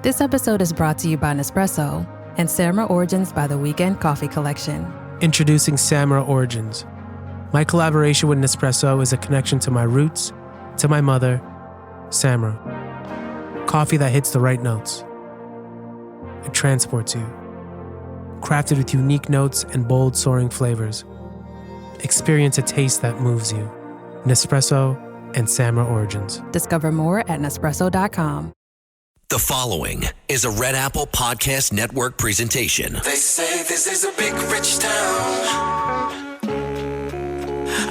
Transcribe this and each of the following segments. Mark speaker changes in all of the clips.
Speaker 1: This episode is brought to you by Nespresso and Samra Origins by the Weekend Coffee Collection.
Speaker 2: Introducing Samra Origins. My collaboration with Nespresso is a connection to my roots, to my mother, Samra. Coffee that hits the right notes. It transports you. Crafted with unique notes and bold, soaring flavors. Experience a taste that moves you. Nespresso and Samra Origins.
Speaker 1: Discover more at Nespresso.com.
Speaker 3: The following is a Red Apple Podcast Network presentation.
Speaker 4: They say this is a big rich town.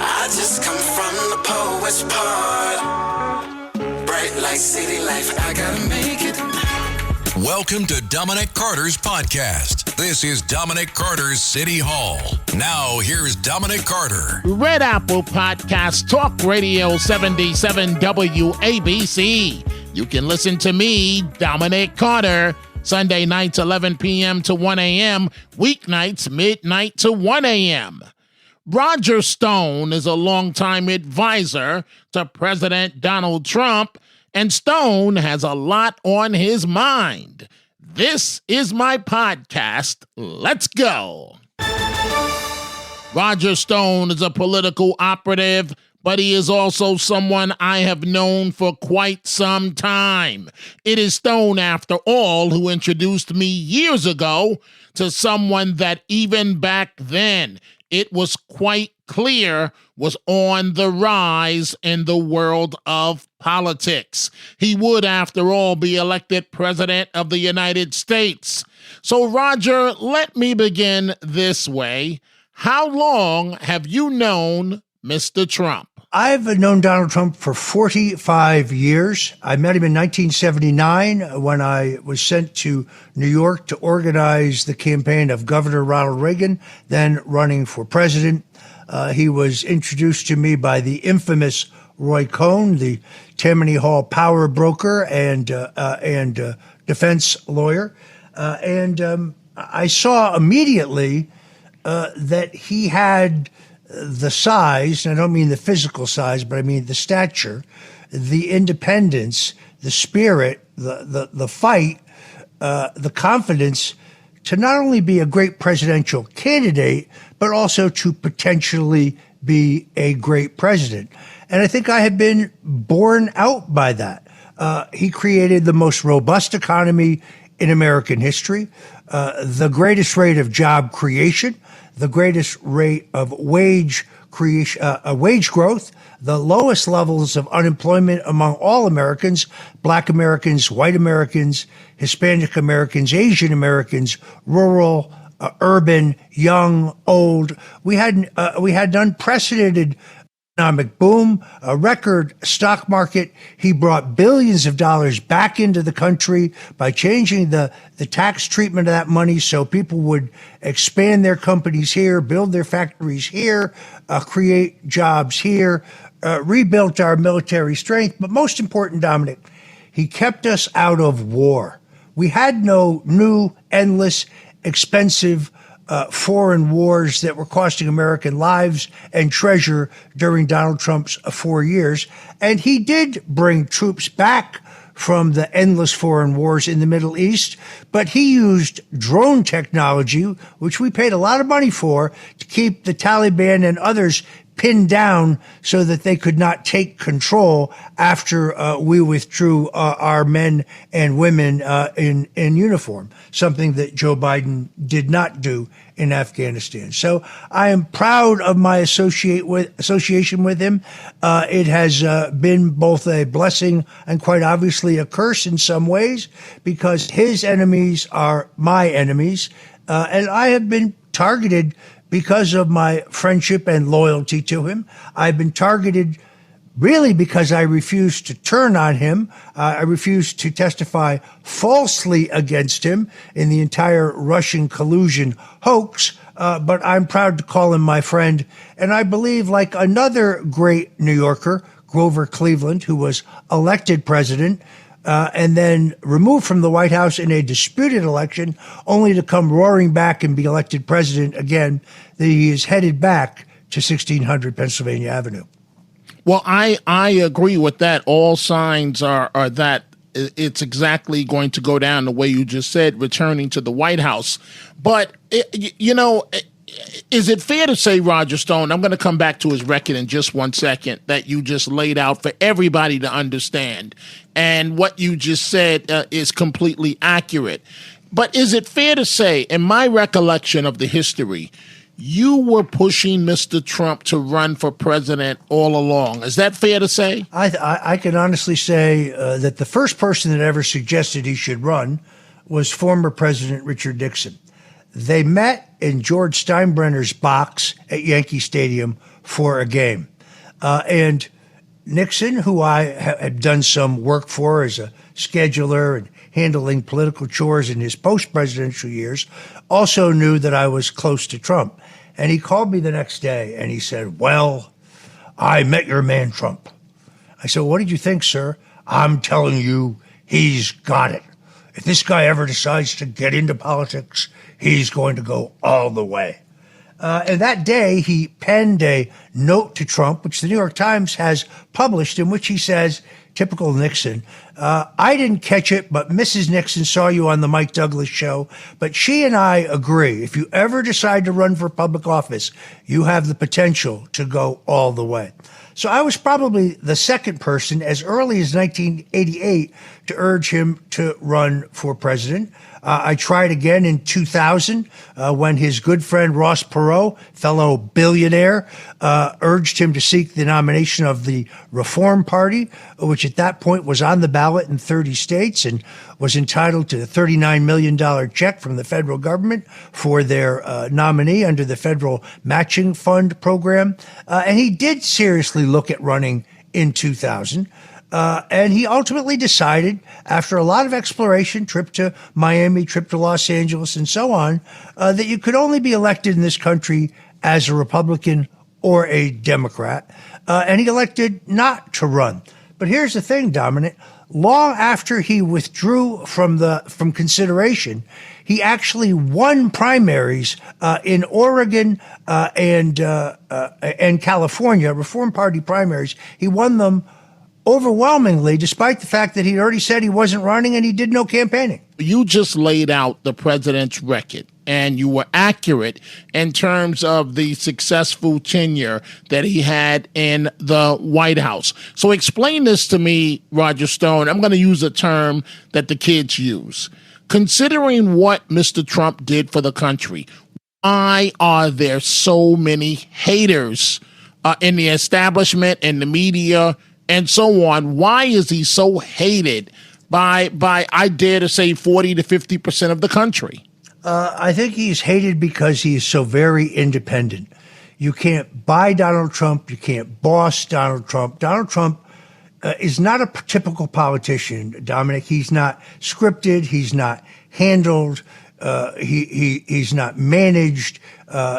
Speaker 4: I just come from the poet's part. Bright light, city life, I gotta make it.
Speaker 5: Welcome to Dominic Carter's podcast. This is Dominic Carter's City Hall. Now, here's Dominic Carter.
Speaker 6: Red Apple Podcast, Talk Radio 77 WABC. You can listen to me, Dominic Carter, Sunday nights 11 p.m. to 1 a.m., weeknights midnight to 1 a.m. Roger Stone is a longtime advisor to President Donald Trump, and Stone has a lot on his mind. This is my podcast. Let's go. Roger Stone is a political operative, but he is also someone I have known for quite some time. It is Stone, after all, who introduced me years ago to someone that even back then it was quite clear was on the rise in the world of politics. He would, after all, be elected president of the United States. So, Roger, let me begin this way. How long have you known Mr. Trump?
Speaker 7: I've known Donald Trump for 45 years. I met him in 1979 when I was sent to New York to organize the campaign of Governor Ronald Reagan, then running for president. He was introduced to me by the infamous Roy Cohn, the Tammany Hall power broker and defense lawyer. I saw immediately that he had the size, and I don't mean the physical size, but I mean the stature, the independence, the spirit, the fight, the confidence to not only be a great presidential candidate, but also to potentially be a great president. And I think I have been borne out by that. He created the most robust economy in American history, the greatest rate of job creation, the greatest rate of wage growth, the lowest levels of unemployment among all Americans, Black Americans, white Americans, Hispanic Americans, Asian Americans, rural, urban, young, old. We had unprecedented economic boom, a record stock market. He brought billions of dollars back into the country by changing the tax treatment of that money so people would expand their companies here, build their factories here, create jobs here, rebuilt our military strength. But most important, Dominic, he kept us out of war. We had no new, endless, expensive foreign wars that were costing American lives and treasure during Donald Trump's 4 years. And he did bring troops back from the endless foreign wars in the Middle East, but he used drone technology, which we paid a lot of money for, to keep the Taliban and others pinned down so that they could not take control after we withdrew our men and women in uniform, something that Joe Biden did not do in Afghanistan. So I am proud of my association with him. It has been both a blessing and quite obviously a curse in some ways, because his enemies are my enemies. And I have been targeted because of my friendship and loyalty to him. I've been targeted really because I refused to turn on him. I refused to testify falsely against him in the entire Russian collusion hoax. But I'm proud to call him my friend. And I believe, like another great New Yorker, Grover Cleveland, who was elected president, and then removed from the White House in a disputed election, only to come roaring back and be elected president again, that he is headed back to 1600 Pennsylvania Avenue.
Speaker 6: Well, I agree with that. All signs are that it's exactly going to go down the way you just said, returning to the White House. But, is it fair to say, Roger Stone, I'm going to come back to his record in just 1 second, that you just laid out for everybody to understand. And what you just said is completely accurate. But is it fair to say, in my recollection of the history, you were pushing Mr. Trump to run for president all along? Is that fair to say?
Speaker 7: I can honestly say that the first person that ever suggested he should run was former President Richard Nixon. They met in George Steinbrenner's box at Yankee Stadium for a game. And Nixon, who I had done some work for as a scheduler and handling political chores in his post-presidential years, also knew that I was close to Trump. And he called me the next day and he said, "Well, I met your man Trump." I said, "What did you think, sir?" "I'm telling you, he's got it. If this guy ever decides to get into politics, he's going to go all the way." And that day, he penned a note to Trump, which the New York Times has published, in which he says, typical Nixon, "I didn't catch it, but Mrs. Nixon saw you on the Mike Douglas show. But she and I agree, if you ever decide to run for public office, you have the potential to go all the way." So I was probably the second person as early as 1988 to urge him to run for president. I tried again in 2000 when his good friend Ross Perot, fellow billionaire, urged him to seek the nomination of the Reform Party, which at that point was on the ballot in 30 states and was entitled to a $39 million check from the federal government for their nominee under the federal matching fund program. And he did seriously look at running in 2000. And he ultimately decided, after a lot of exploration, trip to Miami, trip to Los Angeles, and so on, that you could only be elected in this country as a Republican or a Democrat. And he elected not to run. But here's the thing, Dominic. Long after he withdrew from consideration, he actually won primaries in Oregon and California, Reform Party primaries. He won them overwhelmingly, despite the fact that he'd already said he wasn't running and he did no campaigning.
Speaker 6: You just laid out the president's record, and you were accurate in terms of the successful tenure that he had in the White House. So explain this to me, Roger Stone. I'm going to use a term that the kids use. Considering what Mr. Trump did for the country, why are there so many haters in the establishment, in the media, and so on? Why is he so hated by I dare to say 40 to 50% of the country?
Speaker 7: I think he's hated because he is so very independent. You can't buy Donald Trump. You can't boss Donald Trump. Donald Trump is not a typical politician, Dominic. He's not scripted. He's not handled. He's not managed.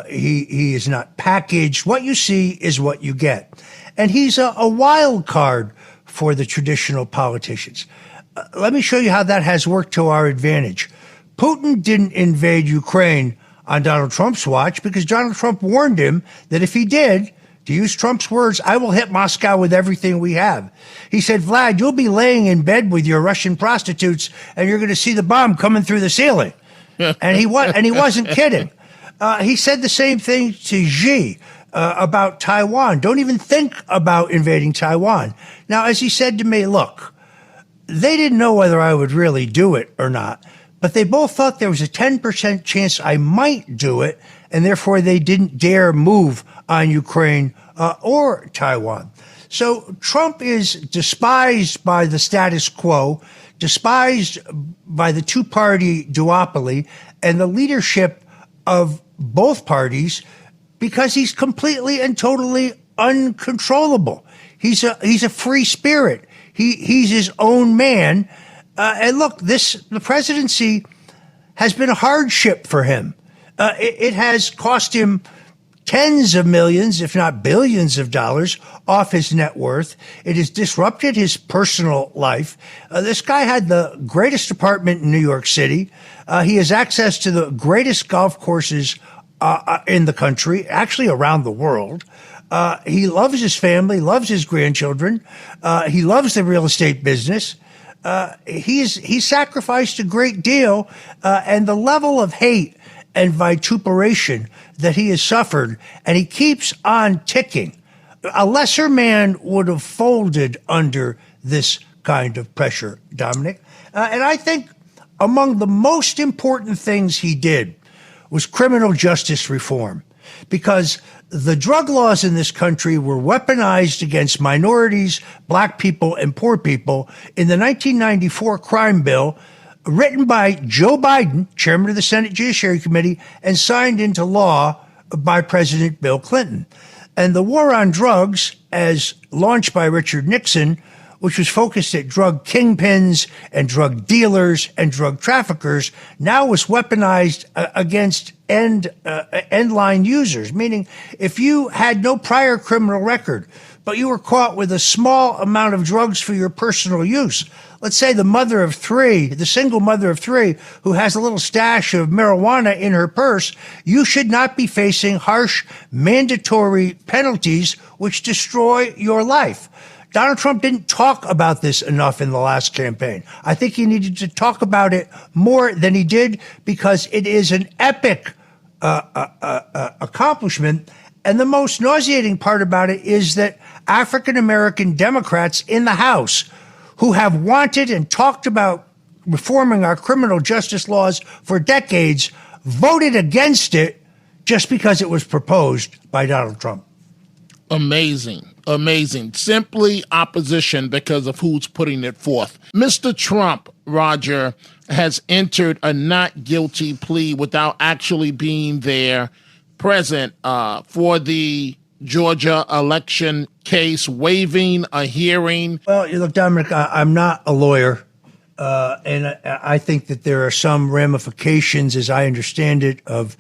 Speaker 7: He is not packaged. What you see is what you get. And he's a wild card for the traditional politicians. Let me show you how that has worked to our advantage. Putin didn't invade Ukraine on Donald Trump's watch because Donald Trump warned him that if he did, to use Trump's words, "I will hit Moscow with everything we have." He said, "Vlad, you'll be laying in bed with your Russian prostitutes and you're going to see the bomb coming through the ceiling." And he wasn't kidding. He said the same thing to Xi about Taiwan. Don't even think about invading Taiwan. Now, as he said to me, look, they didn't know whether I would really do it or not, but they both thought there was a 10% chance I might do it, and therefore they didn't dare move on Ukraine or Taiwan. So Trump is despised by the status quo, despised by the two-party duopoly and the leadership of both parties, because he's completely and totally uncontrollable. He's a free spirit. He's his own man. And look, the presidency has been a hardship for him. It has cost him tens of millions, if not billions of dollars off his net worth. It has disrupted his personal life. This guy had the greatest apartment in New York City. He has access to the greatest golf courses in the country, actually around the world. He loves his family, loves his grandchildren. He loves the real estate business. he sacrificed a great deal, and the level of hate and vituperation that he has suffered, and he keeps on ticking. A lesser man would have folded under this kind of pressure, Dominic. And I think among the most important things he did was criminal justice reform, because the drug laws in this country were weaponized against minorities, black people, and poor people in the 1994 crime bill written by Joe Biden, chairman of the Senate Judiciary Committee, and signed into law by President Bill Clinton. And the war on drugs, as launched by Richard Nixon, which was focused at drug kingpins and drug dealers and drug traffickers, now was weaponized against end line users, meaning if you had no prior criminal record, but you were caught with a small amount of drugs for your personal use, let's say the mother of three, the single mother of three who has a little stash of marijuana in her purse, you should not be facing harsh mandatory penalties which destroy your life. Donald Trump didn't talk about this enough in the last campaign. I think he needed to talk about it more than he did, because it is an epic accomplishment. And the most nauseating part about it is that African-American Democrats in the House who have wanted and talked about reforming our criminal justice laws for decades voted against it just because it was proposed by Donald Trump.
Speaker 6: Amazing. Simply opposition because of who's putting it forth. Mr. Trump, Roger, has entered a not guilty plea without actually being there present for the Georgia election case, waiving a hearing.
Speaker 7: Well, look, Dominic, I'm not a lawyer, and I think that there are some ramifications, as I understand it, of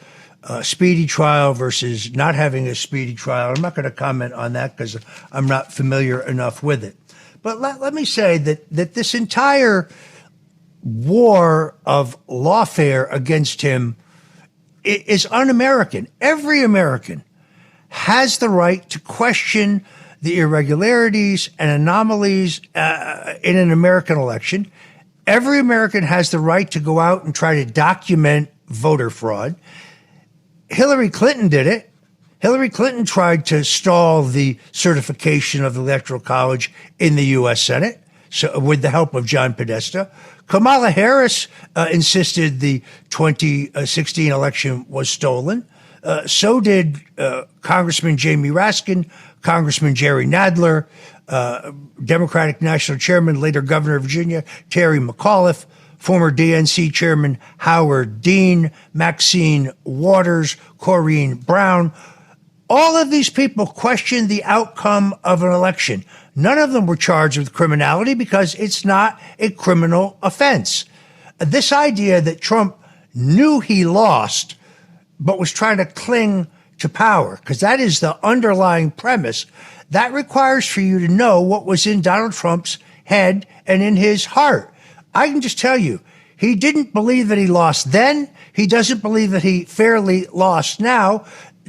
Speaker 7: speedy trial versus not having a speedy trial. I'm not going to comment on that because I'm not familiar enough with it. But let me say that this entire war of lawfare against him is un-American. Every American has the right to question the irregularities and anomalies in an American election. Every American has the right to go out and try to document voter fraud. Hillary Clinton did it. Hillary Clinton tried to stall the certification of the Electoral College in the U.S. Senate, so with the help of John Podesta. Kamala Harris insisted the 2016 election was stolen. So did Congressman Jamie Raskin, Congressman Jerry Nadler, Democratic National Chairman, later Governor of Virginia, Terry McAuliffe, former DNC Chairman Howard Dean, Maxine Waters, Corrine Brown. All of these people questioned the outcome of an election. None of them were charged with criminality because it's not a criminal offense. This idea that Trump knew he lost but was trying to cling to power, because that is the underlying premise, that requires for you to know what was in Donald Trump's head and in his heart. I can just tell you, he didn't believe that he lost then. He doesn't believe that he fairly lost now.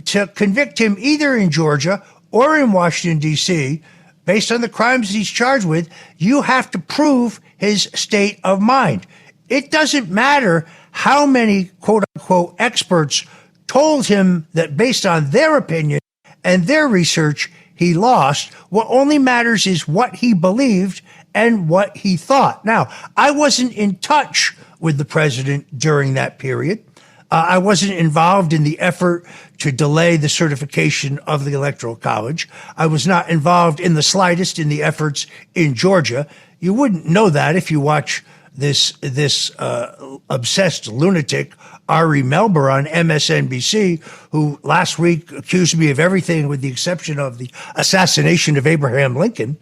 Speaker 7: To convict him either in Georgia or in Washington, D.C., based on the crimes he's charged with, you have to prove his state of mind. It doesn't matter how many quote-unquote experts told him that based on their opinion and their research, he lost. What only matters is what he believed and what he thought. Now, I wasn't in touch with the president during that period. I wasn't involved in the effort to delay the certification of the Electoral College. I was not involved in the slightest in the efforts in Georgia. You wouldn't know that if you watch this obsessed lunatic, Ari Melber, on MSNBC, who last week accused me of everything with the exception of the assassination of Abraham Lincoln.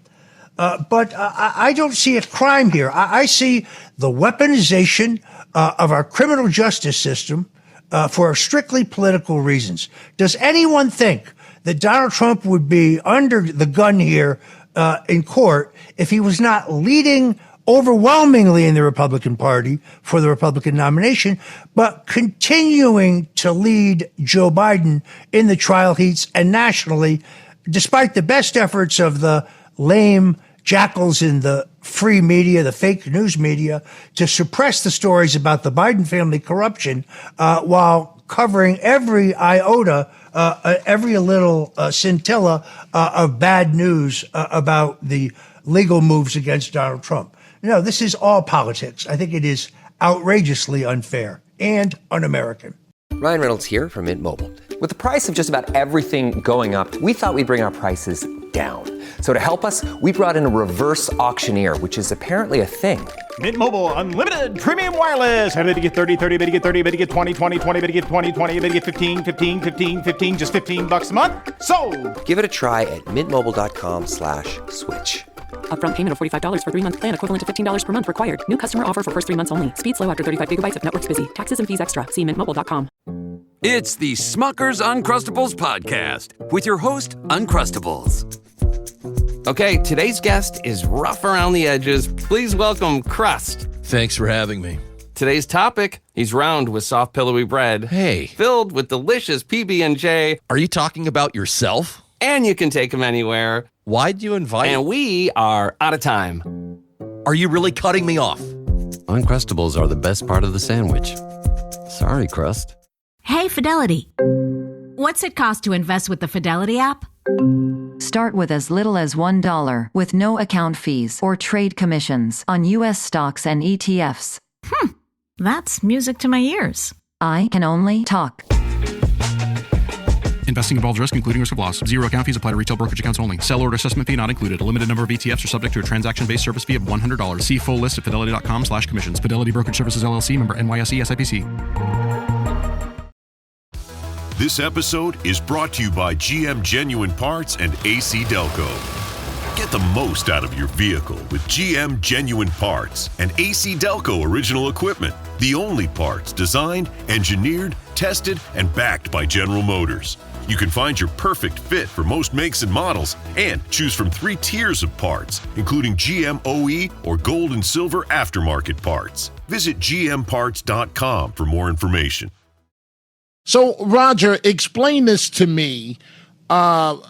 Speaker 7: But I don't see a crime here. I see the weaponization of our criminal justice system for strictly political reasons. Does anyone think that Donald Trump would be under the gun here in court if he was not leading overwhelmingly in the Republican Party for the Republican nomination, but continuing to lead Joe Biden in the trial heats and nationally, despite the best efforts of the lame jackals in the free media, the fake news media, to suppress the stories about the Biden family corruption while covering every iota, every little scintilla of bad news about the legal moves against Donald Trump. No, this is all politics. I think it is outrageously unfair and un-American.
Speaker 8: Ryan Reynolds here from Mint Mobile. With the price of just about everything going up, we thought we'd bring our prices down. So to help us, we brought in a reverse auctioneer, which is apparently a thing.
Speaker 9: Mint Mobile Unlimited Premium Wireless. How to get 30, 30, bit to get 30, bit to get 20, 20, 20, bit to get 20, 20, bit to get 15, 15, 15, 15, just $15 a month? Sold! Give it a try at mintmobile.com/switch.
Speaker 10: Upfront payment of $45 for 3-month plan, equivalent to $15 per month required. New customer offer for first 3 months only. Speed slow after 35 gigabytes if network's busy. Taxes and fees extra. See mintmobile.com.
Speaker 11: It's the Smucker's Uncrustables podcast with your host, Uncrustables. Okay, today's guest is rough around the edges. Please welcome Crust.
Speaker 12: Thanks for having me.
Speaker 11: Today's topic, he's round with soft, pillowy bread.
Speaker 12: Hey.
Speaker 11: Filled with delicious PB&J.
Speaker 12: Are you talking about yourself?
Speaker 11: And you can take him anywhere.
Speaker 12: Why'd you invite?
Speaker 11: And we are out of time.
Speaker 12: Are you really cutting me off?
Speaker 13: Uncrustables are the best part of the sandwich. Sorry, Crust.
Speaker 14: Hey, Fidelity. What's it cost to invest with the Fidelity app?
Speaker 15: Start with as little as $1 with no account fees or trade commissions on U.S. stocks and ETFs.
Speaker 14: That's music to my ears.
Speaker 15: I can only talk.
Speaker 16: Investing involves risk, including risk of loss. Zero account fees apply to retail brokerage accounts only. Sell order assessment fee not included. A limited number of ETFs are subject to a transaction-based service fee of $100. See full list at fidelity.com/commissions. Fidelity Brokerage Services, LLC, member NYSE SIPC.
Speaker 17: This episode is brought to you by GM Genuine Parts and AC Delco. Get the most out of your vehicle with GM Genuine Parts and AC Delco original equipment. The only parts designed, engineered, tested, and backed by General Motors. You can find your perfect fit for most makes and models and choose from 3 tiers of parts, including GM OE or gold and silver aftermarket parts. Visit gmparts.com for more information.
Speaker 6: So, Roger, explain this to me. The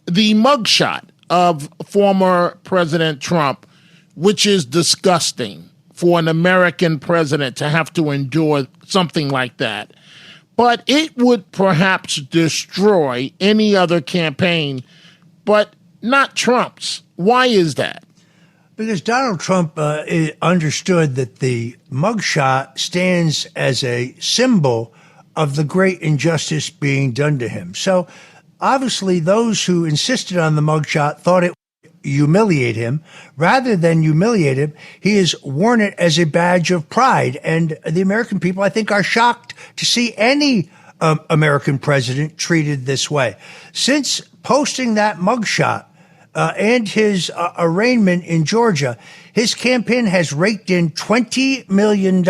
Speaker 6: mugshot of former President Trump, which is disgusting for an American president to have to endure something like that. But it would perhaps destroy any other campaign, but not Trump's. Why is that?
Speaker 7: Because Donald Trump understood that the mugshot stands as a symbol of the great injustice being done to him. So obviously those who insisted on the mugshot thought it would humiliate him. Rather than humiliate him, he has worn it as a badge of pride. And the American people, I think, are shocked to see any American president treated this way. Since posting that mugshot and his arraignment in Georgia, his campaign has raked in $20 million.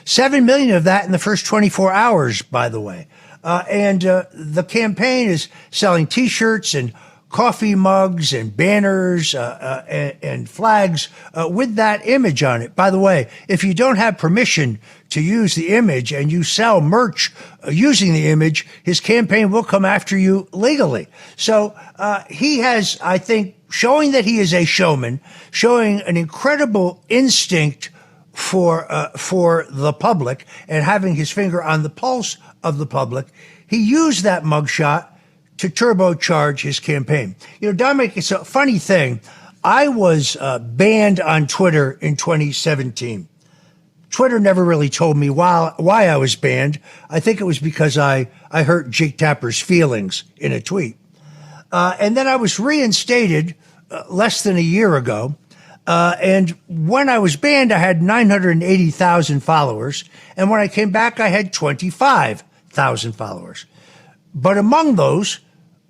Speaker 7: $7 million of that in the first 24 hours, by the way. And the campaign is selling T-shirts and coffee mugs and banners and flags with that image on it. By the way, if you don't have permission to use the image and you sell merch using the image, his campaign will come after you legally. So he has, I think, showing that he is a showman, showing an incredible instinct for the public and having his finger on the pulse of the public. He used that mugshot to turbocharge his campaign. You know, Dominic, it's a funny thing. I was banned on Twitter in 2017. Twitter never really told me why I was banned. I think it was because I hurt Jake Tapper's feelings in a tweet. And then I was reinstated less than a year ago. And when I was banned, I had 980,000 followers. And when I came back, I had 25,000 followers. But among those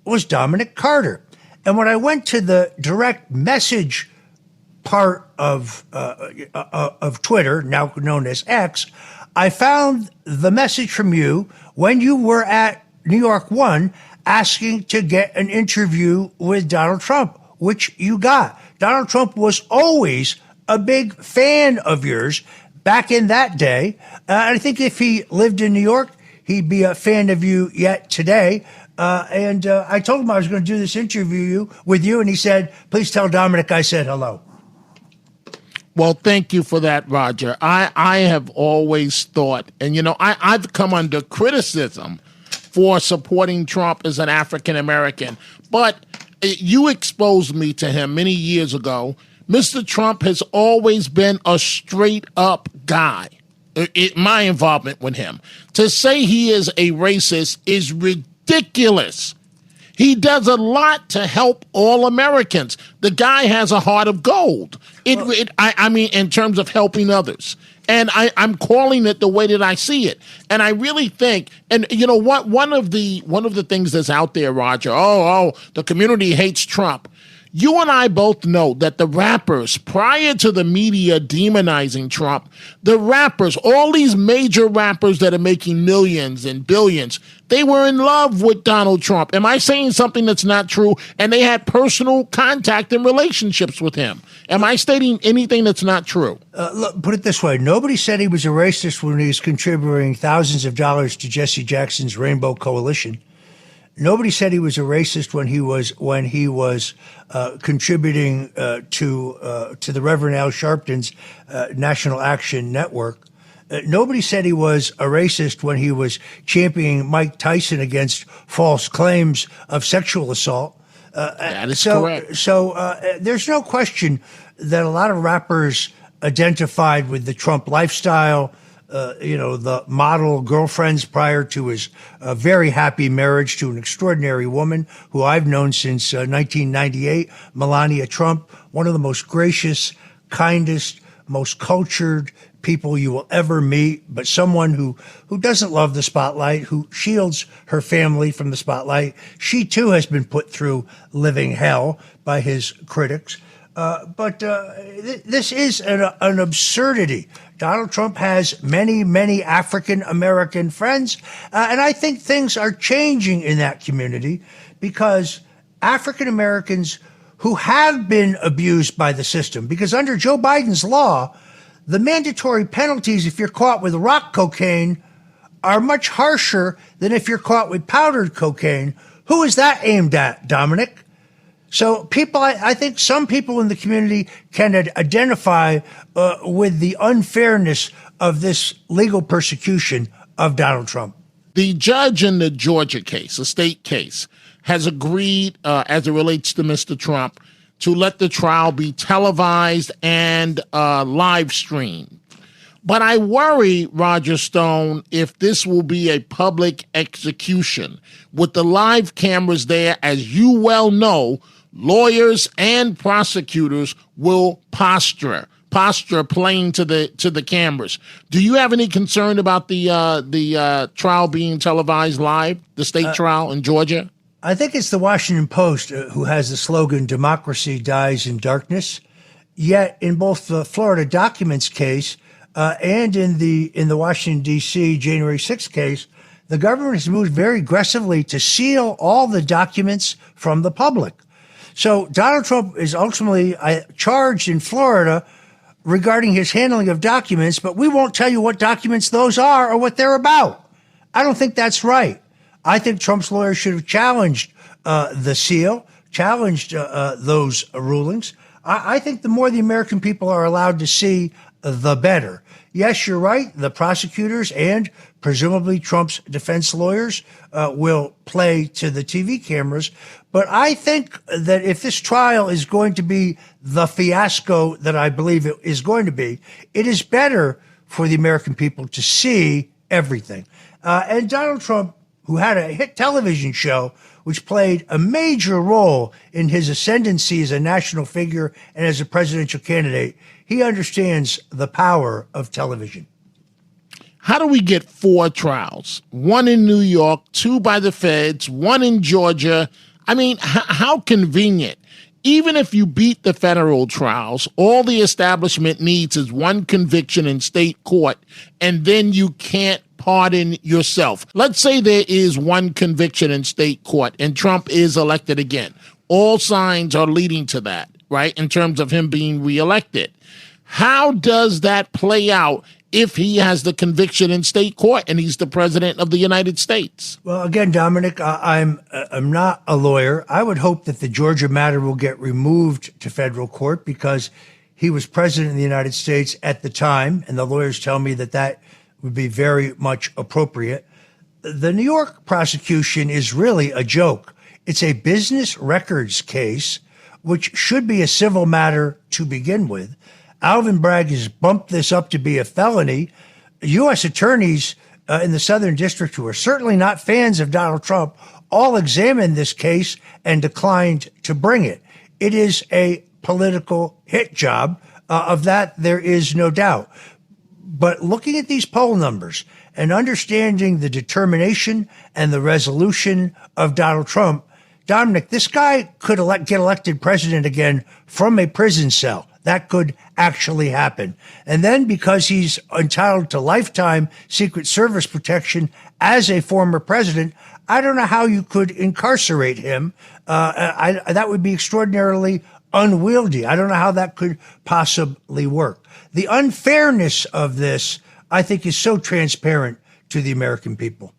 Speaker 7: was Dominic Carter. And when I went to the direct message part of Twitter, now known as X, I found the message from you when you were at New York One asking to get an interview with Donald Trump, which you got. Donald Trump was always a big fan of yours back in that day. I think if he lived in New York, he'd be a fan of you yet today. And I told him I was going to do this interview with you, and he said, please tell Dominic I said hello.
Speaker 6: Well, thank you for that, Roger. I have always thought, and, I've come under criticism for supporting Trump as an African-American, but you exposed me to him many years ago. Mr. Trump has always been a straight-up guy. My involvement with him. To say he is a racist is ridiculous. He does a lot to help all Americans. The guy has a heart of gold. I mean, in terms of helping others. And I'm calling it the way that I see it. And I really think, and you know what, one of the things that's out there, Roger, the community hates Trump. You and I both know that the rappers, prior to the media demonizing Trump, the rappers, all these major rappers that are making millions and billions, they were in love with Donald Trump. Am I saying something that's not true? And they had personal contact and relationships with him. Am I stating anything that's not true?
Speaker 7: Look, put it this way. Nobody said he was a racist when he was contributing thousands of dollars to Jesse Jackson's Rainbow Coalition. Nobody said he was a racist when he was contributing to the Reverend Al Sharpton's National Action Network. Nobody said he was a racist when he was championing Mike Tyson against false claims of sexual assault.
Speaker 6: That is correct.
Speaker 7: So there's no question that a lot of rappers identified with the Trump lifestyle. The model girlfriends prior to his very happy marriage to an extraordinary woman who I've known since 1998, Melania Trump, one of the most gracious, kindest, most cultured people you will ever meet, but someone who doesn't love the spotlight, who shields her family from the spotlight. She, too, has been put through living hell by his critics. But this is an absurdity. Donald Trump has many, many African-American friends, and I think things are changing in that community because African-Americans who have been abused by the system, because under Joe Biden's law, the mandatory penalties if you're caught with rock cocaine are much harsher than if you're caught with powdered cocaine. Who is that aimed at, Dominic? So I think some people in the community can identify with the unfairness of this legal persecution of Donald Trump.
Speaker 6: The judge in the Georgia case, a state case, has agreed, as it relates to Mr. Trump, to let the trial be televised and live streamed. But I worry, Roger Stone, if this will be a public execution. With the live cameras there, as you well know, lawyers and prosecutors will posture playing to the cameras. Do you have any concern about the trial being televised live, the state trial in Georgia?
Speaker 7: I think it's the Washington Post who has the slogan, "Democracy dies in darkness." Yet in both the Florida Documents case and in the Washington, D.C. January 6th case, the government has moved very aggressively to seal all the documents from the public. So Donald Trump is ultimately charged in Florida regarding his handling of documents, but we won't tell you what documents those are or what they're about. I don't think that's right. I think Trump's lawyers should have challenged the seal, challenged those rulings. I think the more the American people are allowed to see, the better. Yes, you're right. The prosecutors and presumably Trump's defense lawyers will play to the TV cameras. But I think that if this trial is going to be the fiasco that I believe it is going to be, it is better for the American people to see everything. And Donald Trump, who had a hit television show which played a major role in his ascendancy as a national figure and as a presidential candidate, he understands the power of television.
Speaker 6: How do we get 4 trials? 1 in New York, 2 by the feds, 1 in Georgia. I mean, how convenient. Even if you beat the federal trials, all the establishment needs is 1 conviction in state court, and then you can't pardon yourself. Let's say there is 1 conviction in state court and Trump is elected again. All signs are leading to that, right, in terms of him being reelected. How does that play out if he has the conviction in state court and he's the president of the United States?
Speaker 7: Well, again, Dominic, I'm not a lawyer. I would hope that the Georgia matter will get removed to federal court because he was president of the United States at the time, and the lawyers tell me that that would be very much appropriate. The New York prosecution is really a joke. It's a business records case, which should be a civil matter to begin with. Alvin Bragg has bumped this up to be a felony. U.S. attorneys in the Southern District, who are certainly not fans of Donald Trump, all examined this case and declined to bring it. It is a political hit job. Of that, there is no doubt. But looking at these poll numbers and understanding the determination and the resolution of Donald Trump, Dominic, this guy could get elected president again from a prison cell. That could actually happen. And then because he's entitled to lifetime Secret Service protection as a former president, I don't know how you could incarcerate him. That would be extraordinarily unwieldy. I don't know how that could possibly work. The unfairness of this, I think, is so transparent to the American people.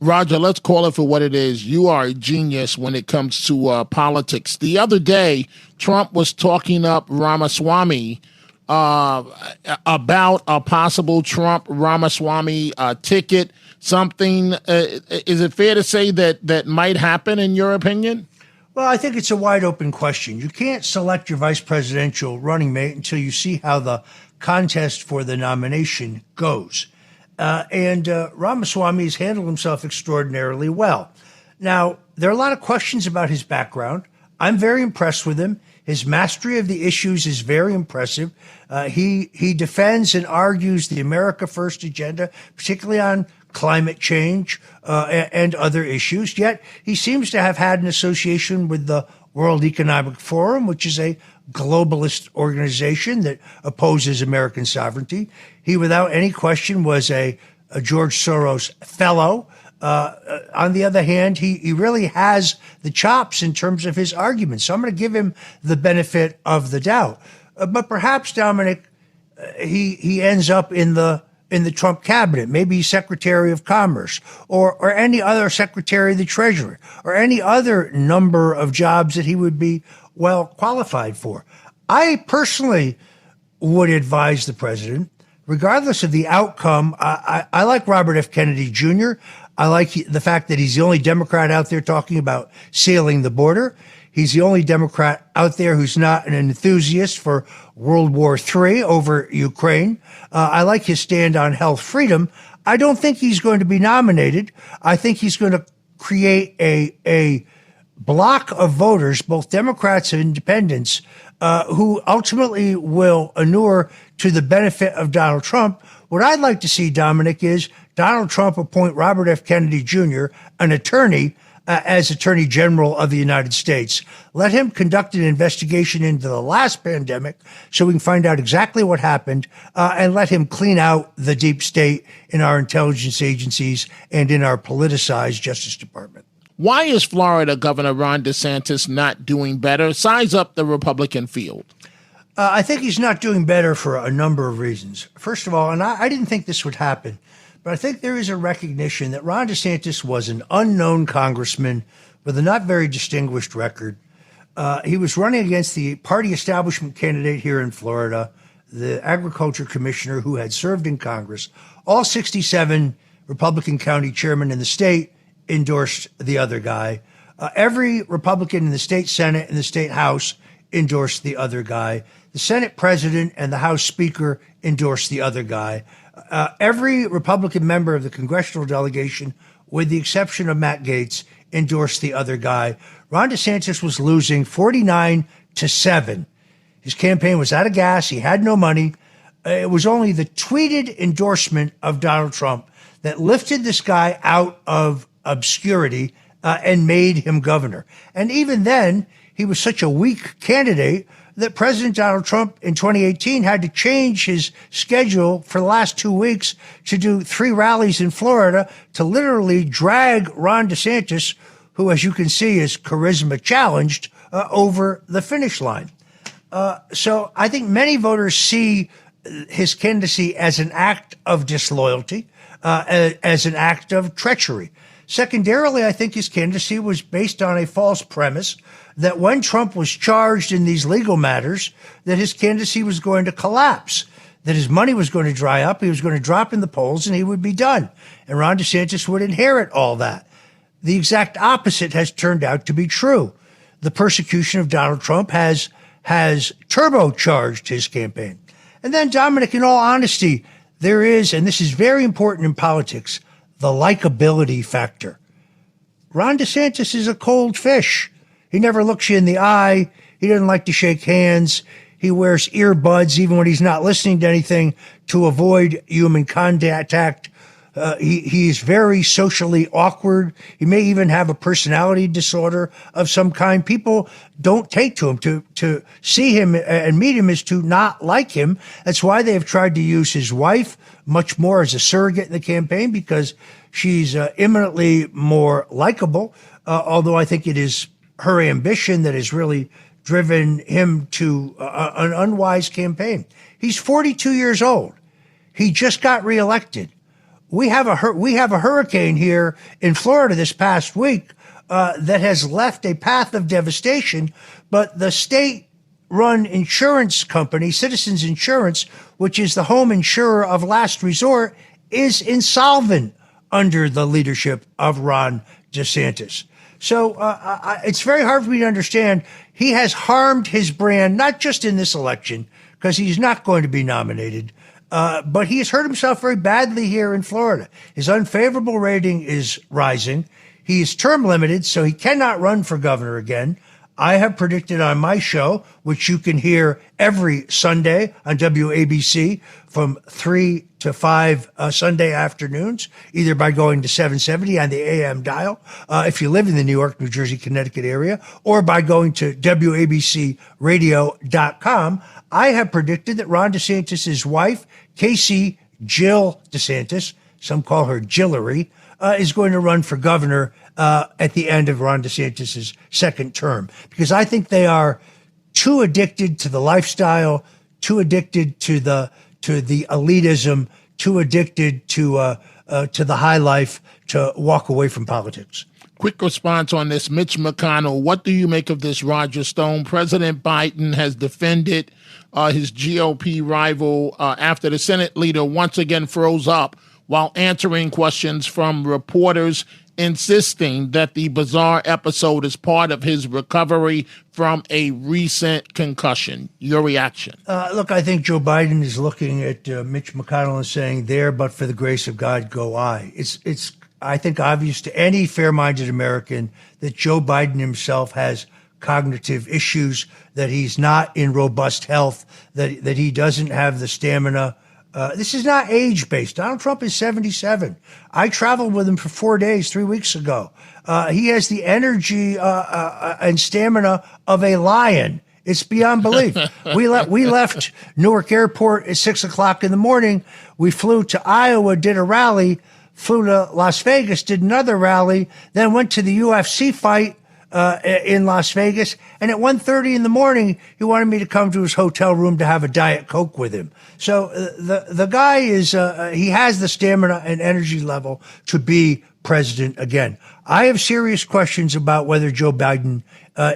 Speaker 6: Roger, let's call it for what it is. You are a genius when it comes to politics. The other day, Trump was talking up Ramaswamy about a possible Trump-Ramaswamy ticket. Something, is it fair to say that might happen in your opinion?
Speaker 7: Well, I think it's a wide open question. You can't select your vice presidential running mate until you see how the contest for the nomination goes. And Ramaswamy has handled himself extraordinarily well. Now, there are a lot of questions about his background. I'm very impressed with him. His mastery of the issues is very impressive. He defends and argues the America First agenda, particularly on climate change and other issues. Yet he seems to have had an association with the World Economic Forum, which is a globalist organization that opposes American sovereignty. He, without any question, was a George Soros fellow. On the other hand, he really has the chops in terms of his arguments. So I'm going to give him the benefit of the doubt. But perhaps, Dominic, he ends up in the Trump cabinet, maybe Secretary of Commerce or any other Secretary of the Treasury or any other number of jobs that he would be well qualified for. I personally would advise the president, regardless of the outcome. I like Robert F. Kennedy Jr. I like the fact that he's the only Democrat out there talking about sealing the border. He's the only Democrat out there who's not an enthusiast for World War III over Ukraine. I like his stand on health freedom. I don't think he's going to be nominated. I think he's going to create a block of voters, both Democrats and independents, who ultimately will inure to the benefit of Donald Trump. What I'd like to see, Dominic, is Donald Trump appoint Robert F. Kennedy Jr., an attorney, as Attorney General of the United States. Let him conduct an investigation into the last pandemic so we can find out exactly what happened, and let him clean out the deep state in our intelligence agencies and in our politicized Justice Department.
Speaker 6: Why is Florida Governor Ron DeSantis not doing better? Size up the Republican field.
Speaker 7: I think he's not doing better for a number of reasons. First of all, and I didn't think this would happen, but I think there is a recognition that Ron DeSantis was an unknown congressman with a not very distinguished record. He was running against the party establishment candidate here in Florida, the agriculture commissioner who had served in Congress. All 67 Republican county chairmen in the state endorsed the other guy. Every Republican in the state Senate and the state House endorsed the other guy. The Senate president and the House speaker endorsed the other guy. Every Republican member of the congressional delegation, with the exception of Matt Gaetz, endorsed the other guy. Ron DeSantis was losing 49-7. His campaign was out of gas. He had no money. It was only the tweeted endorsement of Donald Trump that lifted this guy out of obscurity and made him governor. And even then, he was such a weak candidate that President Donald Trump in 2018 had to change his schedule for the last 2 weeks to do 3 rallies in Florida to literally drag Ron DeSantis, who, as you can see, is charisma challenged, over the finish line. So I think many voters see his candidacy as an act of disloyalty, as an act of treachery. Secondarily, I think his candidacy was based on a false premise that when Trump was charged in these legal matters, that his candidacy was going to collapse, that his money was going to dry up, he was going to drop in the polls, and he would be done. And Ron DeSantis would inherit all that. The exact opposite has turned out to be true. The persecution of Donald Trump has turbocharged his campaign. And then, Dominic, in all honesty, there is, and this is very important in politics, the likability factor. Ron DeSantis is a cold fish. He never looks you in the eye. He doesn't like to shake hands. He wears earbuds even when he's not listening to anything to avoid human contact. He is very socially awkward. He may even have a personality disorder of some kind. People don't take to him. To see him and meet him is to not like him. That's why they have tried to use his wife much more as a surrogate in the campaign, because she's eminently more likable, although I think it is her ambition that has really driven him to an unwise campaign. He's 42 years old. He just got reelected. We have a hurricane here in Florida this past week that has left a path of devastation, but the state-run insurance company, Citizens Insurance, which is the home insurer of last resort, is insolvent under the leadership of Ron DeSantis. So it's very hard for me to understand. He has harmed his brand, not just in this election, because he's not going to be nominated, but he has hurt himself very badly here in Florida. His unfavorable rating is rising. He is term limited, so he cannot run for governor again. I have predicted on my show, which you can hear every Sunday on WABC from 3 to 5 Sunday afternoons, either by going to 770 on the AM dial, if you live in the New York, New Jersey, Connecticut area, or by going to WABCradio.com. I have predicted that Ron DeSantis' wife, Casey Jill DeSantis, some call her Jillery, is going to run for governor at the end of Ron DeSantis' second term, because I think they are too addicted to the lifestyle, too addicted to the elitism, too addicted to the high life to walk away from politics.
Speaker 6: Quick response on this. Mitch McConnell, what do you make of this, Roger Stone? President Biden has defended his GOP rival after the Senate leader once again froze up while answering questions from reporters, insisting that the bizarre episode is part of his recovery from a recent concussion. Your reaction?
Speaker 7: Look, I think Joe Biden is looking at Mitch McConnell and saying, there, but for the grace of God, go I. It's I think, obvious to any fair-minded American that Joe Biden himself has cognitive issues, that he's not in robust health, that he doesn't have the stamina. This is not age-based. Donald Trump is 77. I traveled with him for 4 days 3 weeks ago. He has the energy and stamina of a lion. It's beyond belief. We left Newark Airport at 6 o'clock in the morning. We flew to Iowa, did a rally, flew to Las Vegas, did another rally, then went to the UFC fight in Las Vegas. And at 1:30 in the morning, he wanted me to come to his hotel room to have a Diet Coke with him. So the guy is, he has the stamina and energy level to be president again. I have serious questions about whether Joe Biden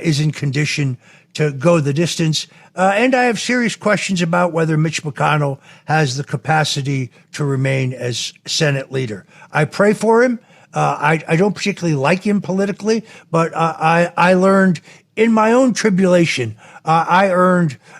Speaker 7: is in condition to go the distance. And I have serious questions about whether Mitch McConnell has the capacity to remain as Senate leader. I pray for him. I don't particularly like him politically, but I learned in my own tribulation, I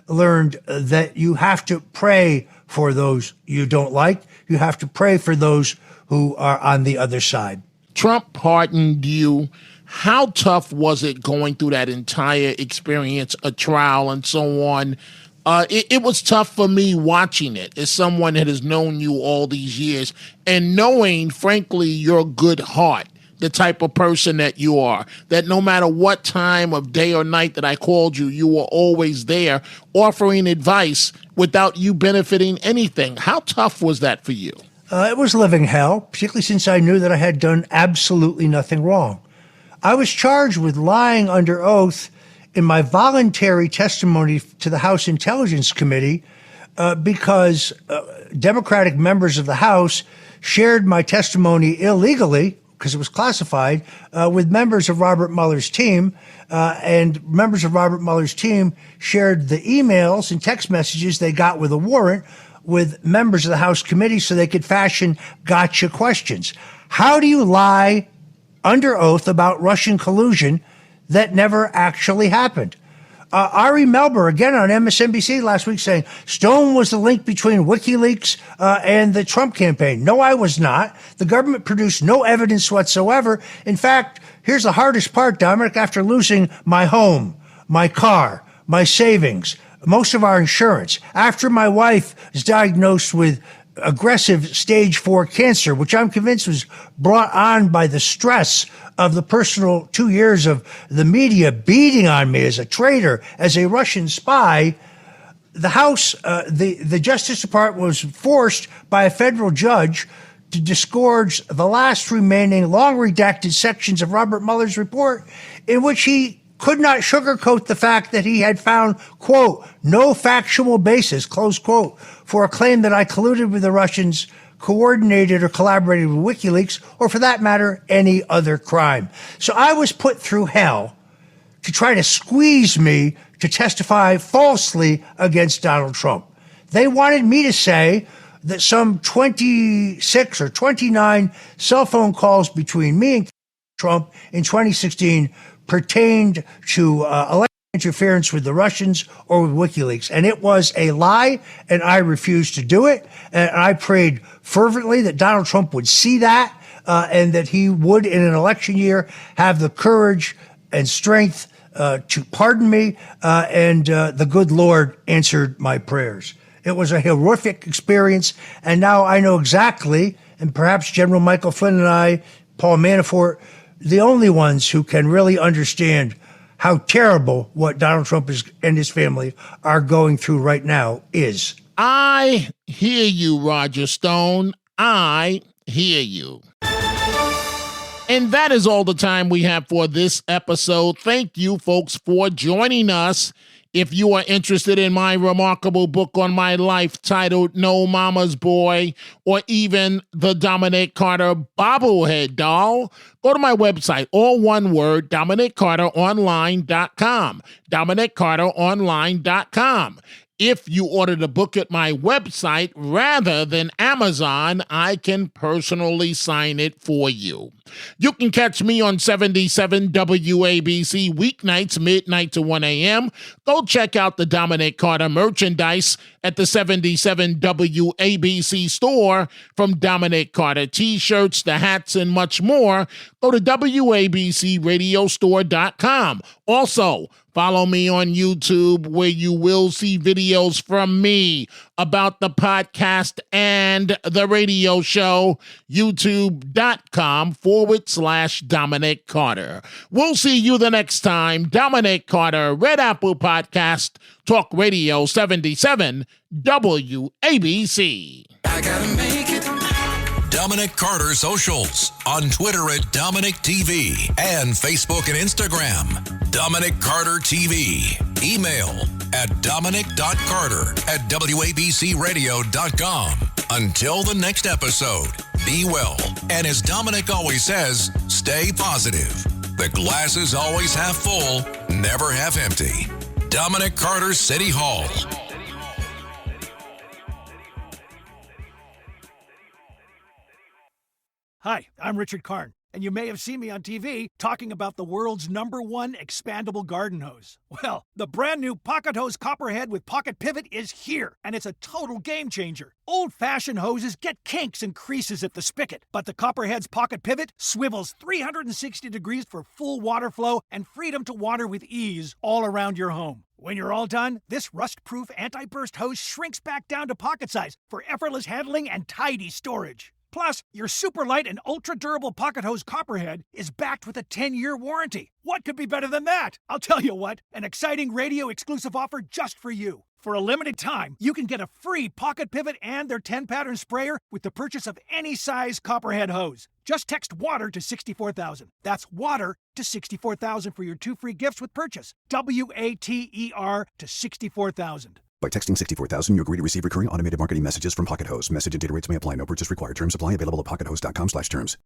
Speaker 7: learned that you have to pray for those you don't like. You have to pray for those who are on the other side.
Speaker 6: Trump pardoned you. How tough was it going through that entire experience, a trial and so on? It was tough for me watching it as someone that has known you all these years and knowing, frankly, your good heart, the type of person that you are, that no matter what time of day or night that I called you, you were always there offering advice without you benefiting anything. How tough was that for you?
Speaker 7: It was living hell, particularly since I knew that I had done absolutely nothing wrong. I was charged with lying under oath in my voluntary testimony to the House Intelligence Committee because Democratic members of the House shared my testimony illegally, because it was classified, with members of Robert Mueller's team. And members of Robert Mueller's team shared the emails and text messages they got with a warrant with members of the House committee so they could fashion gotcha questions. How do you lie under oath about Russian collusion that never actually happened? Ari Melber, again on MSNBC last week, saying Stone was the link between WikiLeaks and the Trump campaign. No, I was not. The government produced no evidence whatsoever. In fact, here's the hardest part, Dominic. After losing my home, my car, my savings, most of our insurance, after my wife was diagnosed with aggressive stage 4 cancer, which I'm convinced was brought on by the stress of the personal 2 years of the media beating on me as a traitor, as a Russian spy, the House, the Justice Department was forced by a federal judge to disgorge the last remaining long redacted sections of Robert Mueller's report, in which he could not sugarcoat the fact that he had found, quote, no factual basis, close quote, for a claim that I colluded with the Russians, coordinated or collaborated with WikiLeaks, or for that matter, any other crime. So I was put through hell to try to squeeze me to testify falsely against Donald Trump. They wanted me to say that some 26 or 29 cell phone calls between me and Trump in 2016 pertained to election interference with the Russians or with WikiLeaks. And it was a lie, and I refused to do it. And I prayed fervently that Donald Trump would see that and that he would, in an election year, have the courage and strength to pardon me. And the good Lord answered my prayers. It was a horrific experience. And now I know exactly, and perhaps General Michael Flynn and I, Paul Manafort, the only ones who can really understand how terrible what Donald Trump and his family are going through right now is.
Speaker 6: I hear you, Roger Stone. I hear you. And that is all the time we have for this episode. Thank you, folks, for joining us. If you are interested in my remarkable book on my life titled No Mama's Boy, or even the Dominic Carter bobblehead doll, go to my website, all one word, DominicCarterOnline.com, DominicCarterOnline.com. If you order the book at my website rather than Amazon, I can personally sign it for you. You can catch me on 77 WABC weeknights, midnight to 1 a.m. Go check out the Dominic Carter merchandise at the 77 WABC store, from Dominic Carter t-shirts, the hats, and much more. Go to WABCRadiostore.com. Also, follow me on YouTube, where you will see videos from me about the podcast and the radio show, youtube.com/Dominic Carter. We'll see you the next time. Dominic Carter, Red Apple Podcast, Talk Radio 77 WABC.
Speaker 4: I gotta make it.
Speaker 5: Dominic Carter Socials on Twitter at Dominic TV and Facebook and Instagram. Dominic Carter TV. Email at dominic.carter@wabcradio.com. Until the next episode, be well. And as Dominic always says, stay positive. The glass is always half full, never half empty. Dominic Carter City Hall.
Speaker 18: Hi, I'm Richard Karn, and you may have seen me on TV talking about the world's #1 expandable garden hose. Well, the brand new Pocket Hose Copperhead with Pocket Pivot is here, and it's a total game changer. Old-fashioned hoses get kinks and creases at the spigot, but the Copperhead's Pocket Pivot swivels 360 degrees for full water flow and freedom to water with ease all around your home. When you're all done, this rust-proof anti-burst hose shrinks back down to pocket size for effortless handling and tidy storage. Plus, your super light and ultra-durable Pocket Hose Copperhead is backed with a 10-year warranty. What could be better than that? I'll tell you what, an exciting radio-exclusive offer just for you. For a limited time, you can get a free Pocket Pivot and their 10-pattern sprayer with the purchase of any size Copperhead hose. Just text WATER to 64,000. That's WATER to 64,000 for your 2 free gifts with purchase. WATER to 64,000.
Speaker 19: By texting 64000, you agree to receive recurring automated marketing messages from Pocket Host. Message and data rates may apply. No purchase required. Terms apply. Available at pockethost.com/terms.